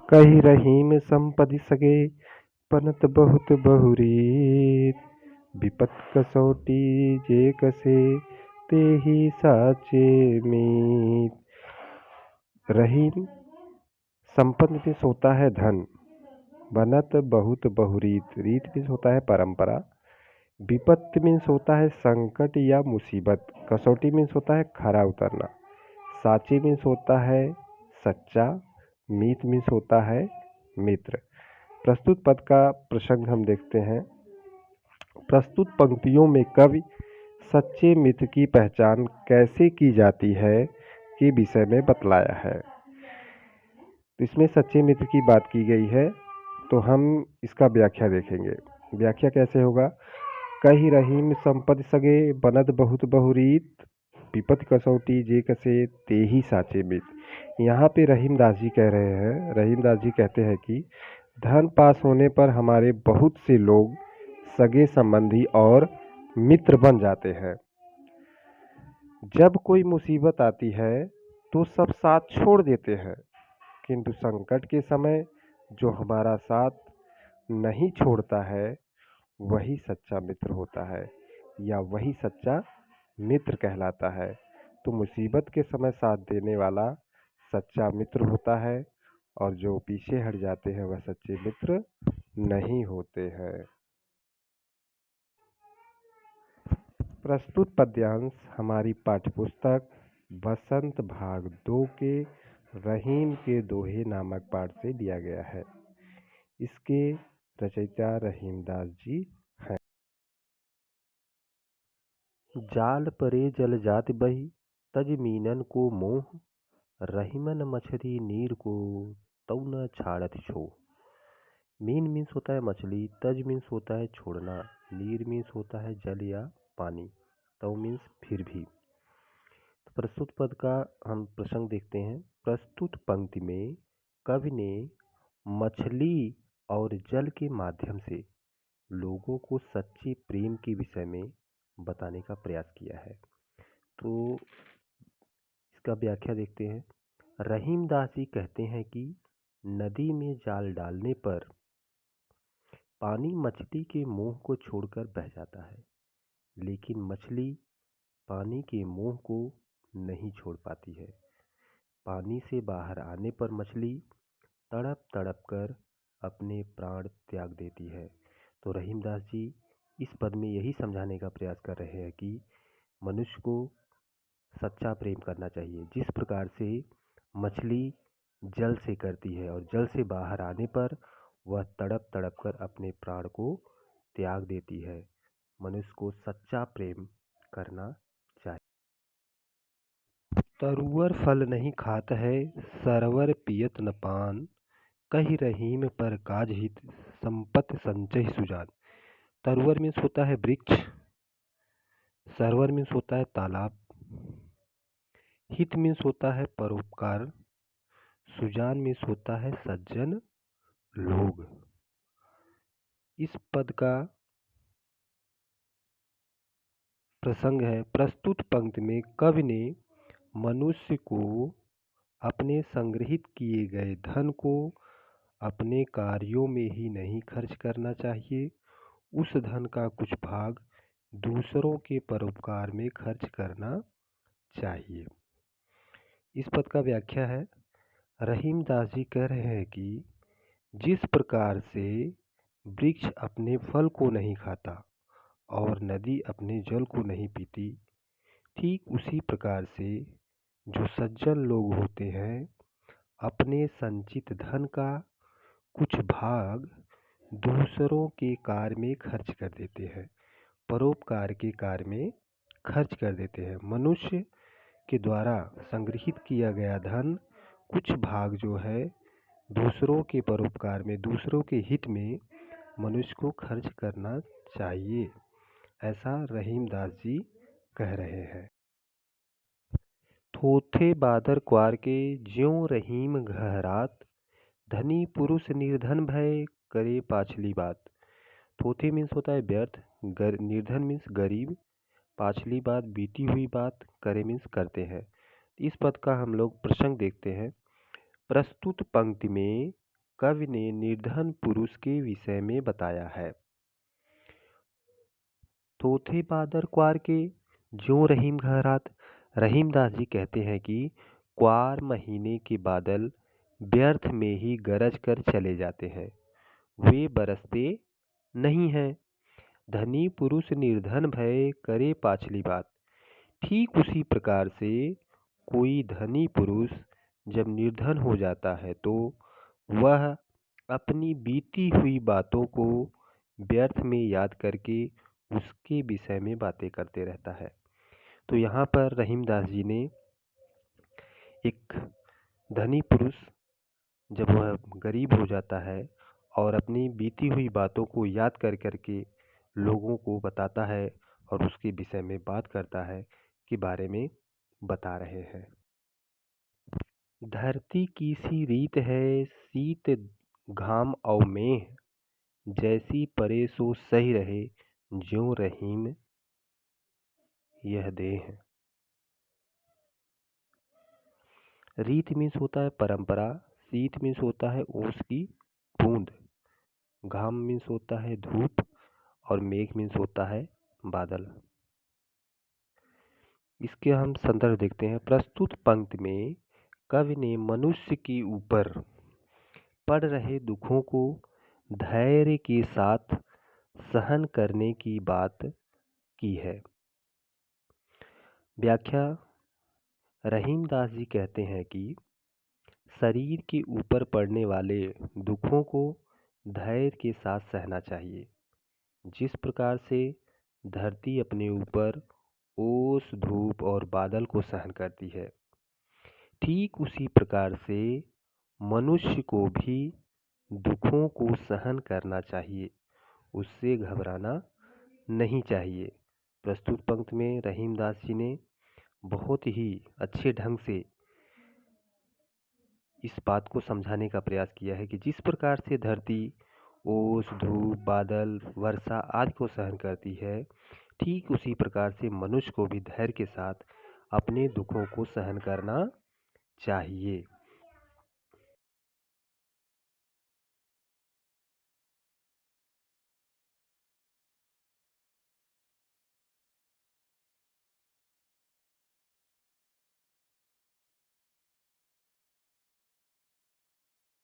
कही रहीम संपदि सगे पनत बहुत बहुरीत। विपत कसौटी जे कसे तेहि साचे मीत। रहीम संपद मीन्स होता है धन। बनत बहुत बहुरीत, रीत मीन्स होता है परंपरा। विपत मीन्स होता है संकट या मुसीबत। कसौटी मीन्स होता है खरा उतरना। साची मीन्स होता है सच्चा। मीत मीन्स होता है मित्र। प्रस्तुत पद का प्रसंग हम देखते हैं। प्रस्तुत पंक्तियों में कवि सच्चे मित्र की पहचान कैसे की जाती है के विषय में बतलाया है। इसमें सच्चे मित्र की बात की गई है, तो हम इसका व्याख्या देखेंगे। व्याख्या कैसे होगा? कही रहीम संपद सगे बनत बहुत बहुरीत। विपत कसौटी जे कसे तेहि साचे मित्र। यहाँ पे रहीमदास जी कह रहे हैं, रहीमदास जी कहते हैं कि धन पास होने पर हमारे बहुत से लोग सगे संबंधी और मित्र बन जाते हैं। जब कोई मुसीबत आती है तो सब साथ छोड़ देते हैं, किंतु संकट के समय जो हमारा साथ नहीं छोड़ता है वही सच्चा मित्र होता है, या वही सच्चा मित्र कहलाता है। तो मुसीबत के समय साथ देने वाला सच्चा मित्र होता है, और जो पीछे हट जाते हैं वह सच्चे मित्र नहीं होते हैं। प्रस्तुत पद्यांश हमारी पाठ्यपुस्तक बसंत भाग 2 के रहीम के दोहे नामक पाठ से लिया गया है। इसके रचयिता रहीमदास जी हैं। जाल परे जल जाति बही तज मीनन को मोह। रहीमन मछली नीर को तौ न छाड़त छोह। मीन मीन्स होता है मछली, तज मीन्स होता है छोड़ना, नीर मीन्स होता है जल या पानी, तौ मीन्स फिर भी। तो प्रस्तुत पद का हम प्रसंग देखते हैं। प्रस्तुत पंक्ति में कवि ने मछली और जल के माध्यम से लोगों को सच्चे प्रेम के विषय में बताने का प्रयास किया है। तो इसका व्याख्या देखते हैं। रहीमदास जी कहते हैं कि नदी में जाल डालने पर पानी मछली के मुंह को छोड़कर बह जाता है, लेकिन मछली पानी के मुंह को नहीं छोड़ पाती है। पानी से बाहर आने पर मछली तड़प तड़प कर अपने प्राण त्याग देती है। तो रहीमदास जी इस पद में यही समझाने का प्रयास कर रहे हैं कि मनुष्य को सच्चा प्रेम करना चाहिए। जिस प्रकार से मछली जल से करती है और जल से बाहर आने पर वह तड़प तड़प कर अपने प्राण को त्याग देती है, मनुष्य को सच्चा प्रेम करना चाहिए। तरुवर फल नहीं खात है सरवर पियत न पान। कही रहीम पर काज हित संपत संचय सुजान। तरुवर मीन्स होता है वृक्ष, सरवर मीन्स होता है तालाब, हित मीन्स होता है परोपकार, सुजान मीन्स होता है सज्जन लोग। इस पद का प्रसंग है। प्रस्तुत पंक्ति में कवि ने मनुष्य को अपने संग्रहित किए गए धन को अपने कार्यों में ही नहीं खर्च करना चाहिए, उस धन का कुछ भाग दूसरों के परोपकार में खर्च करना चाहिए। इस पद का व्याख्या है। रहीमदास जी कह रहे हैं कि जिस प्रकार से वृक्ष अपने फल को नहीं खाता और नदी अपने जल को नहीं पीती, ठीक उसी प्रकार से जो सज्जन लोग होते हैं अपने संचित धन का कुछ भाग दूसरों के कार्य में खर्च कर देते हैं, परोपकार के कार्य में खर्च कर देते हैं। मनुष्य के द्वारा संग्रहित किया गया धन कुछ भाग जो है दूसरों के परोपकार में, दूसरों के हित में मनुष्य को खर्च करना चाहिए, ऐसा रहीमदास जी कह रहे हैं। थोथे बादर क्वार के ज्यों रहीम घहरात। धनी पुरुष निर्धन भय करे पाछली बात। थोथे मीन्स होता है व्यर्थ, निर्धन मीन्स गरीब, पाछली बात बीती हुई बात, करे मीन्स करते हैं। इस पद का हम लोग प्रसंग देखते हैं। प्रस्तुत पंक्ति में कवि ने निर्धन पुरुष के विषय में बताया है। थोथे बादर क्वार के, ज्यों रहीम घरात। रहीमदास जी कहते हैं कि क्वार महीने के बादल व्यर्थ में ही गरज कर चले जाते हैं, वे बरसते नहीं हैं। धनी पुरुष निर्धन भय करे पाछली बात। ठीक उसी प्रकार से कोई धनी पुरुष जब निर्धन हो जाता है तो वह अपनी बीती हुई बातों को व्यर्थ में याद करके उसके विषय में बातें करते रहता है। तो यहाँ पर रहीमदास जी ने एक धनी पुरुष जब वह गरीब हो जाता है और अपनी बीती हुई बातों को याद कर करके लोगों को बताता है और उसके विषय में बात करता है के बारे में बता रहे हैं। धरती की सी रीत है शीत घाम और मेह, जैसी परे सो सही रहे ज्यों रहीम यह देह। रीत मीन्स होता है परंपरा, शीत मीन्स होता है ओस की बूंद, घाम मीन्स होता है धूप और मेघ मीन्स होता है बादल। इसके हम संदर्भ देखते हैं। प्रस्तुत पंक्ति में कवि ने मनुष्य के ऊपर पड़ रहे दुखों को धैर्य के साथ सहन करने की बात की है। व्याख्या। रहीमदास जी कहते हैं कि शरीर के ऊपर पड़ने वाले दुखों को धैर्य के साथ सहना चाहिए। जिस प्रकार से धरती अपने ऊपर ओस, धूप और बादल को सहन करती है, ठीक उसी प्रकार से मनुष्य को भी दुखों को सहन करना चाहिए, उससे घबराना नहीं चाहिए। प्रस्तुत पंक्ति में रहीमदास जी ने बहुत ही अच्छे ढंग से इस बात को समझाने का प्रयास किया है कि जिस प्रकार से धरती ओस, धूप, बादल, वर्षा आदि को सहन करती है, ठीक उसी प्रकार से मनुष्य को भी धैर्य के साथ अपने दुखों को सहन करना चाहिए।